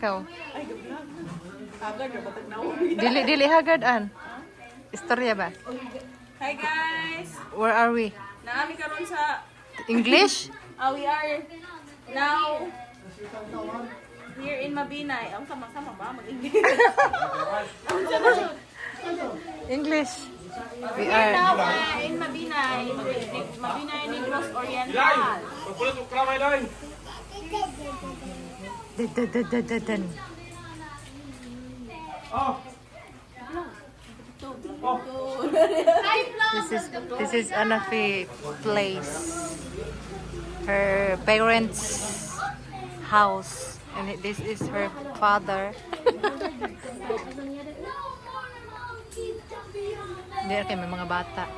ikaw? Ay, gablang. Agad na batag na Dili hagard an. Istorya ba? Hi guys! Where are we? Naami karon sa... English? we are now here in Mabinay. Ang sama-sama ba? Mag-English. English. We Here now are. in Mabinay. Mabinay Negros Oriental. Dan. This is Anafi place. Her parents' house, and this is her father. Hindi kay may mga bata.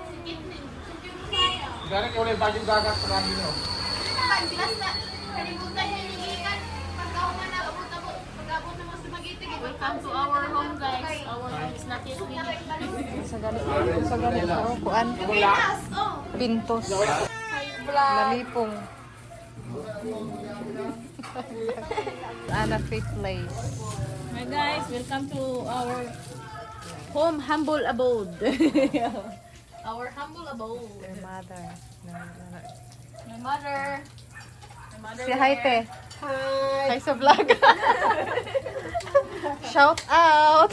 Gari kayo ulit bagong gagat sa kami nyo. Welcome to our home guys. Our home is not yet finished. Sa ganito, kuan. Pintos. Lalipong. Anafi place. Hi guys, welcome to our home humble abode. Our humble abode. Their mother. My mother. Si hi, te. Hi sa vlog. Shout out.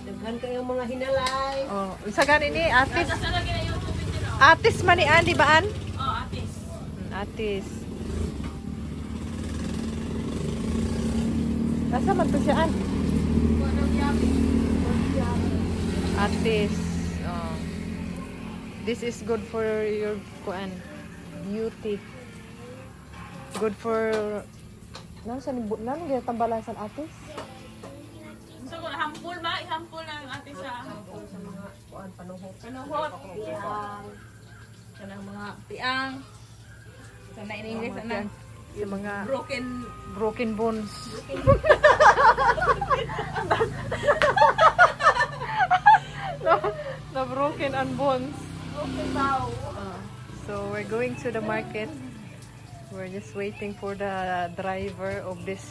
Daghan kayong mga hinalay. Oh, isa gani ni Atis. Nasa lagi na YouTube video. Atis man ni Andy baan? Oh, atis. Atis. Nasa man to siya an? Atis. Oh. This is good for your kuan beauty. Good for nang gyud tambalan sa atis. So, hampul ba? Ihampul ng atis sa panuhot. Piang. Kanang mga piang. Sana in English na Yung mga broken bones. na broken and bones. bow. So we're going to the market. We're just waiting for the driver of this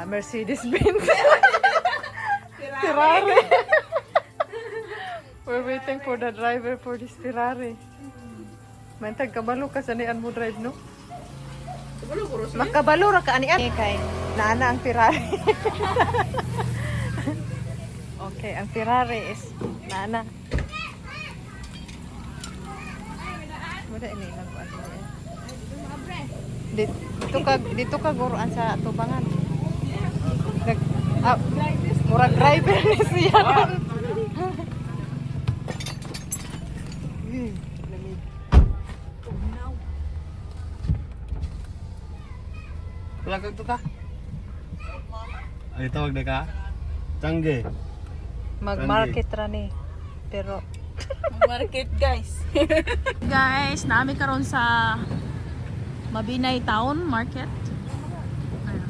Mercedes-Benz Ferrari. We're waiting for the driver for this Ferrari. Mantag kabalo ka sanian mo drive, no? Makabalo ra ka anian kay naana ang Ferrari. Okay, ang Ferrari is naana. Wala ini lang ko ano. Dito ka guruan sa tubangan. Murag driver ni siya. Kulagag to ka? Ay, tawag na ka? Tangge. Mag-market ra ni. Pero Market guys. Guys, naami karon sa Mabinay Town Market. Ayan.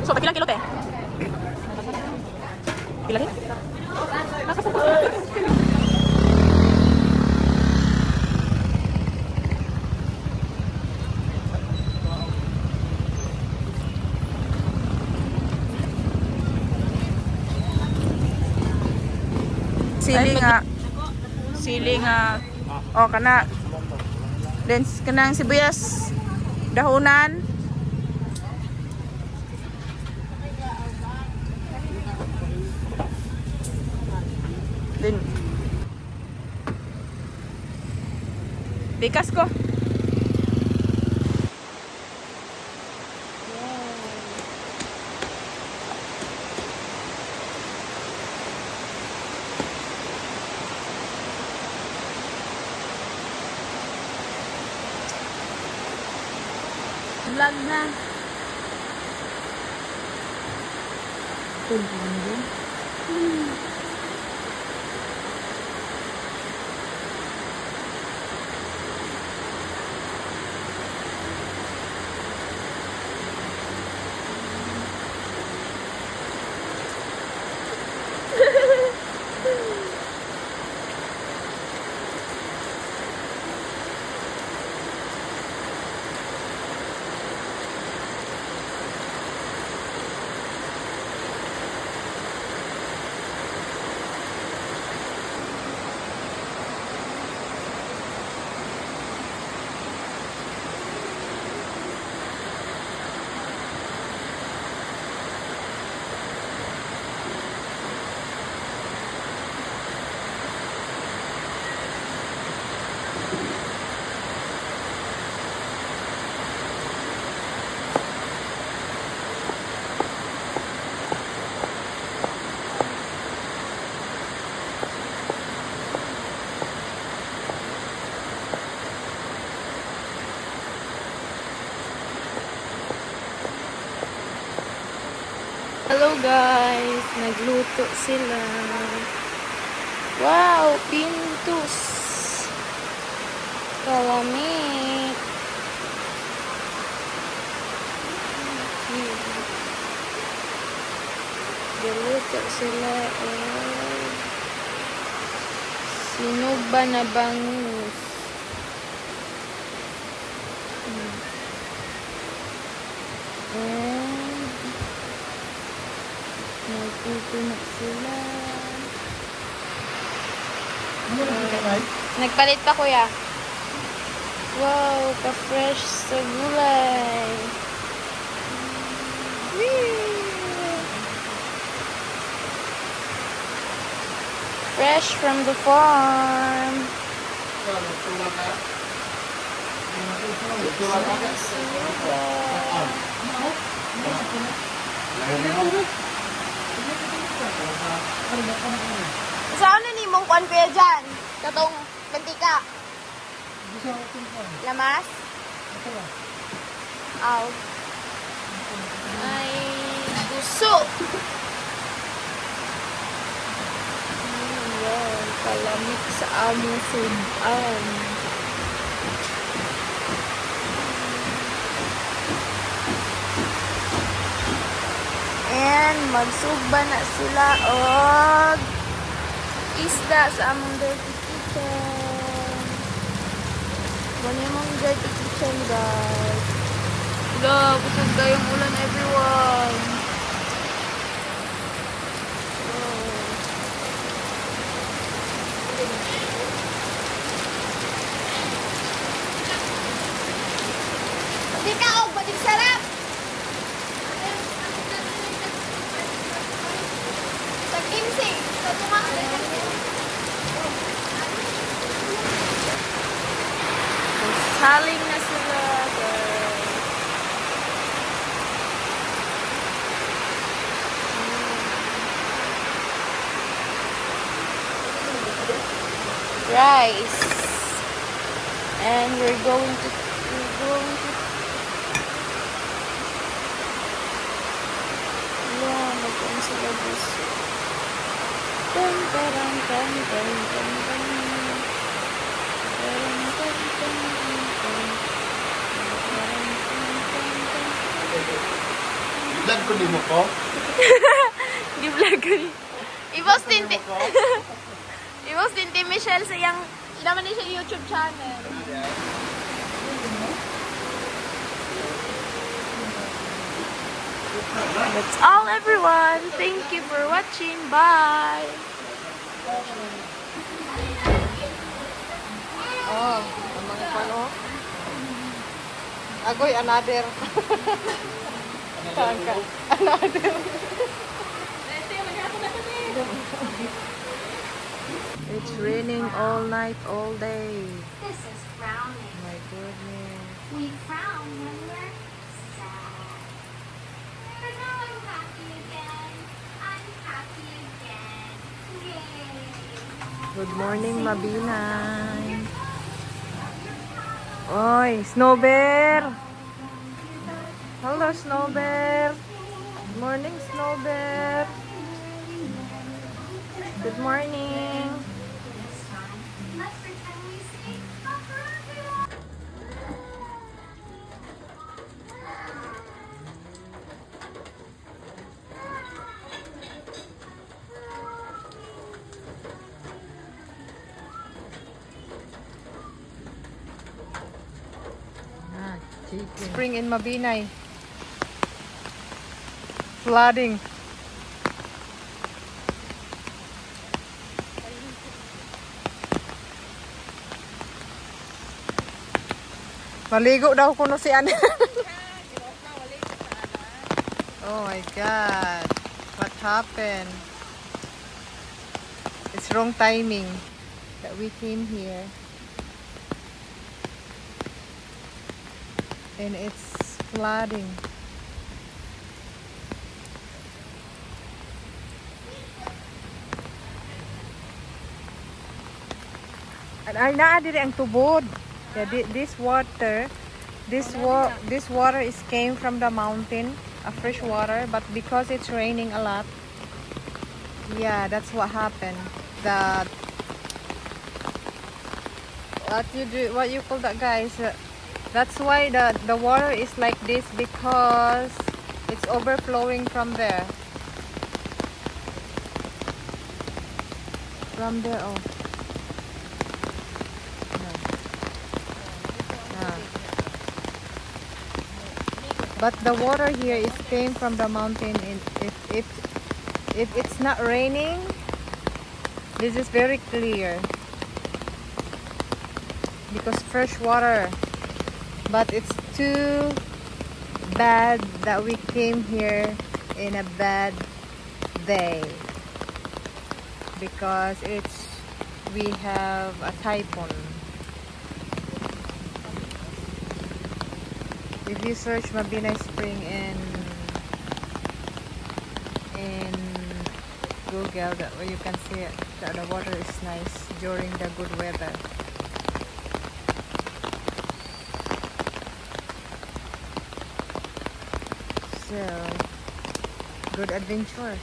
So, pagkilang kilo te? Pila ni? Sili nga oh kana then kanang sibuyas dahonan then bikas ko vlog na. guys, nagluto sila. Wow, pintus. Kalamit. Nagluto sila. Sinuba na bangus. And nagluto na sila. Nagpalit pa kuya. Wow, ka-fresh sa gulay. Fresh from the farm. Saan na ni mong kuan kuya dyan? Katong mantika. Lamas? Aw. Ay, gusto. Ayan, kalamit sa among sudan. And magsugba na sila og isda sa among dirty kitchen. Wala mong dirty kitchen, guys. Wala, busog tayong ulan, everyone. Hindi ka, oh, badig sarap! Sa kimsing, sa tumak. Saling na sila, guys. Rice. And we're going to yeah, mag-on sila gusto. Dun, tarang, dun, dun, dun, dun. Dun, dun, dun, dun, dun. Vlog ko di mo ko? Gi-vlog ko ni. Ibos Tinti. Ibos Tinti Michelle sa iyang, naman niya siya YouTube channel. That's all, everyone. Thank you for watching. Bye. Oh, ang mga pano. Agoy, another. Another. It's raining all night, all day. This is frowning. My goodness. We frown when we're sad. But now I'm happy again. I'm happy again. Yay! Good morning, Mabinay. Oy, Snow Bear. Hello, Snow Bear. Good morning, Snow Bear. Good morning. Let's pretend we sing a happy one. Spring in Mabinay. Flooding. Maligo daw kuno si Ana. Oh my God. What happened? It's wrong timing that we came here. And it's flooding. Ay naa diri ang tubod. Yeah, this water is came from the mountain a fresh water, but because it's raining a lot, yeah, that's what happened. That what you call that, guys? That's why the water is like this, because it's overflowing from there. From there, oh. Ah. But the water here is came from the mountain. If it's not raining, this is very clear because fresh water. But it's too bad that we came here in a bad day because we have a typhoon. If you search Mabinay Spring in Google, you can see it, that the water is nice during the good weather. So, good adventure.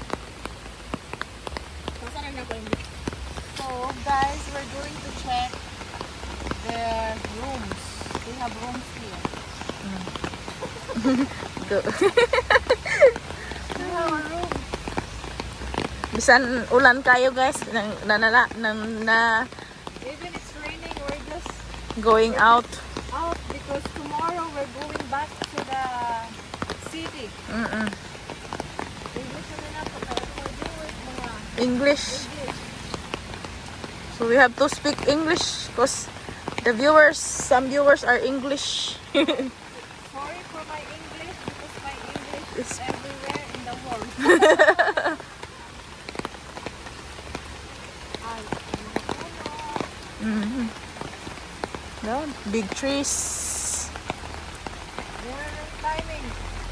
So, guys, we're going to check their rooms. They have rooms here. Bisan ulan kayo guys, na Even it's raining, we're just going out. out because tomorrow we're going back to the city. English. So we have to speak English because some viewers are English. Sorry for my English because my English is everywhere in the world. No, big trees.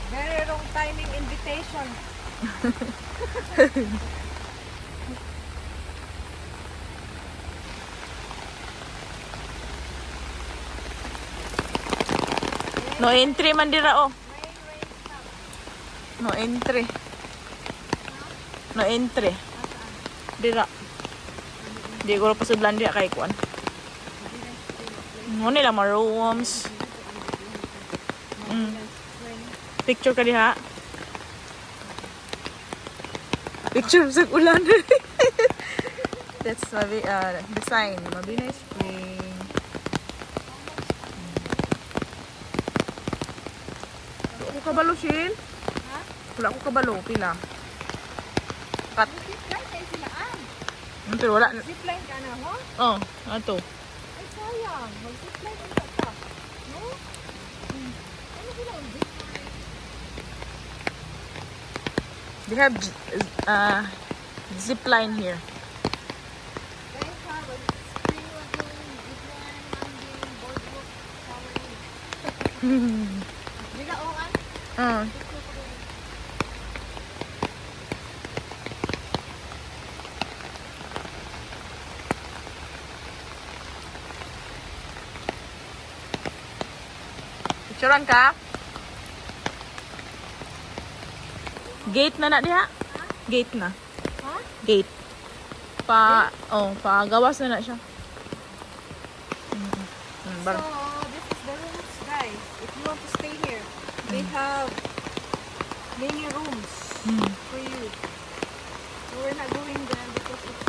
Very wrong timing invitation. No entry man dira oh. No entry. No entry. Dira. Di ko pasudlan dira kay kuan. Mo nila mga rooms. Picture ka diha. Picture sa ulan. That's the sign. Mabinay Spring. Wala ko kabalo, Shil. Ha? Wala ko kabalo. Pila. Kat. Ito, wala. Zipline ka na, ho? Oh, ato. Ay, sayang. Mag-zipline ang tata. No? Ano sila ang zipline? They have zip line here. They have a spring lagoon, zipline, landing, boardwalk, showering. Dila, oh, an? Picturean ka? Gate na diha? Gate na. Ha? Gate. Pa gawas na siya. So, this is the rooms, guys. If you want to stay here, they have many rooms for you. So, we're not going there because it's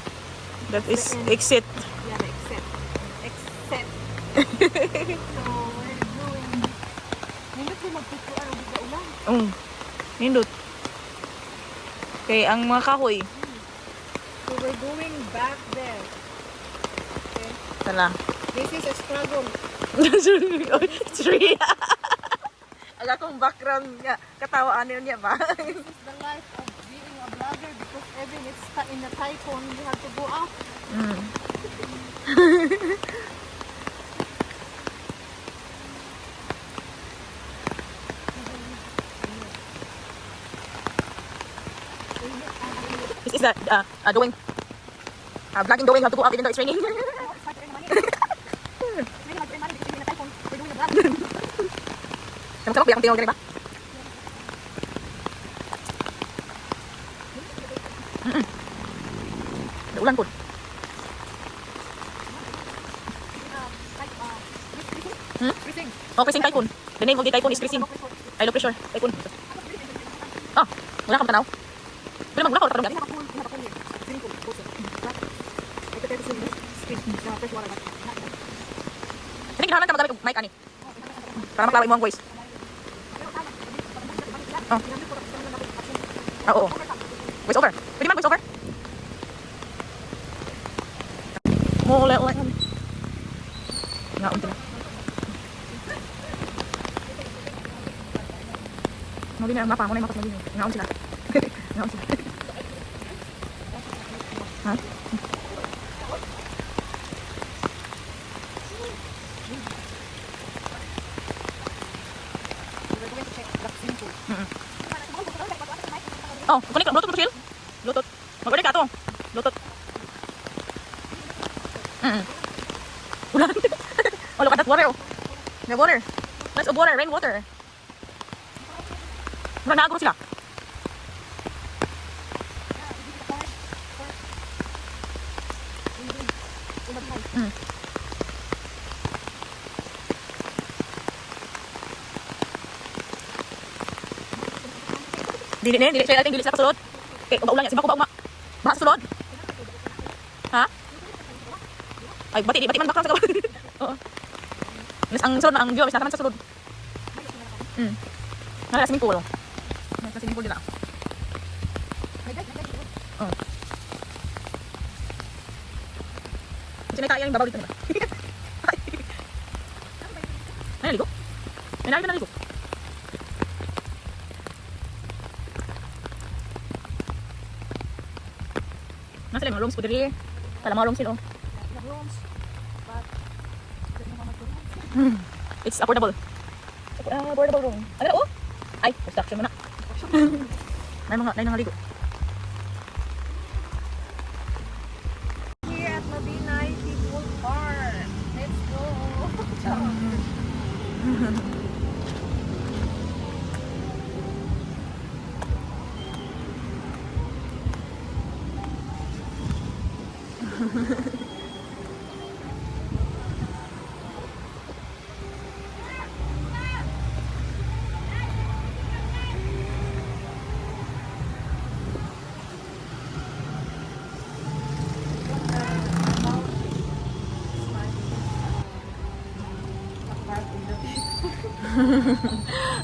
That is exit. yeah, the except. So, we're going. Nindot yung magpituan ang bigla ulan. Nindot. Okay, ang mga kahoy. So, we're going back there. Okay? Tala. This is a struggle. Tree. Aga kong background nga. Katawaan niya ba? This is the life of being a vlogger because even it's in a typhoon, you have to go out. This is doing vlogging doing. Have to go out even though it's raining. Sama-sama bilang tinggal gini ba? Ulan po. Hmm? Oh, Krising Typhoon. The name of the typhoon is Krising. High low pressure. Typhoon. Oh, wala kang tanaw. Pero mag-wala ka karon. Kini ginahanan ka magamit og mic ani. Para maklaway mo ang voice. Oh. Ah, oo. Voice over. Pwede man voice over? Mo ulit. Nga, unti na. Muli na ang mapa. Muna yung mapa sa muli. Ngaon sila. Ngaon sila. Ha? Oh, kunin ka. Bluetooth mo, Phil. Bluetooth. Mag-order ka ito. Bluetooth. Ulan. Oh, look at that water. Oh. The water. Lots of water. Rainwater. Mura naguro sila. Dili siya ating dili sa pasulod. Okay, uba-ulan niya. Simba ko ba uma? Baha sa sulod? Ha? Ay, bati man bakang sa kabal. Oo. Mas ang sulod na ang view, mas naman sa sulod. Nala swimming pool. Nasa swimming pool din ako. Oh. Kasi may kaya yung babaw dito nila. Ay, naligo? May nakita naligo. Nasa lang mga rooms po dali. Kala mga rooms sila. It's affordable. Affordable room. Ano na oh? Ay, construction mo na. May mga ligo. Here at Mabinay People Park. Let's go.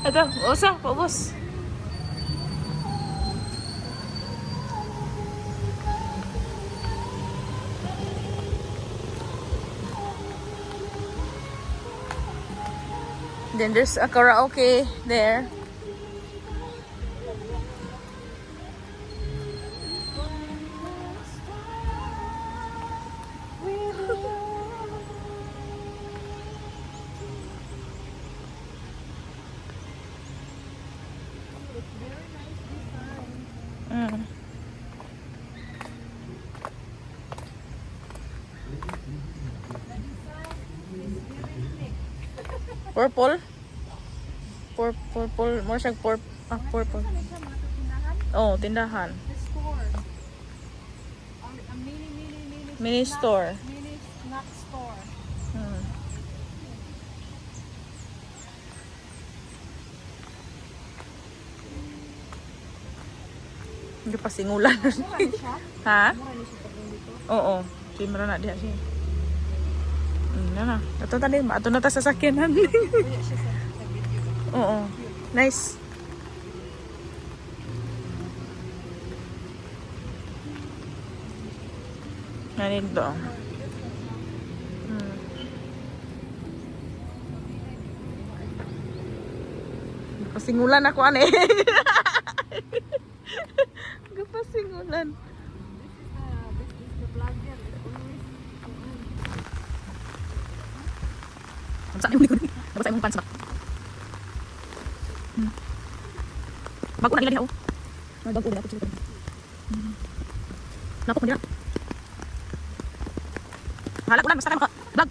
Ito, usa, paubos. Then there's a karaoke there. Purple. Purple. More siyang purple. Oh, tindahan. Mini store. Mini snack store. Hindi pa singulan. Ha? Oo. Simra na diha siya. Na. Ato tadi, ato na ta sa sakyanan. Oo. Nice. Ganito. Pasingulan ako ane. Pasingulan. Saan yung likod? Nabasa yung pants ba? Bago na nila diha oh. Bago na ako sa likod. Napok mo nila. Halag ulan, basta kayo maka-vlog.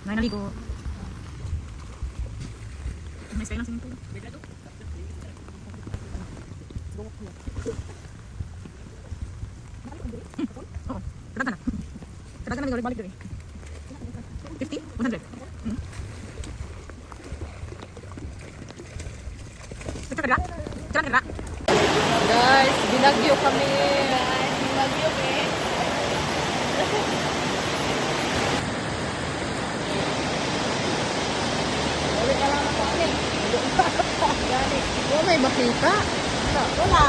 May naligo. May style lang swimming pool. Oo. Kadaghan na. Kadaghan na balik diri. 50? 100? Picture ka dira? Picture ka dira? Guys, binagyo kami. Bagyo eh. Oh, may makita. Wala.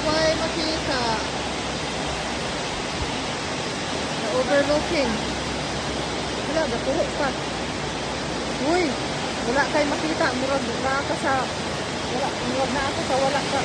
May makita. Na-overlooking. Wala, gatuho pa. Uy, wala kay makita. Murag na ka sa... Wala, murag na ako sa wala ka.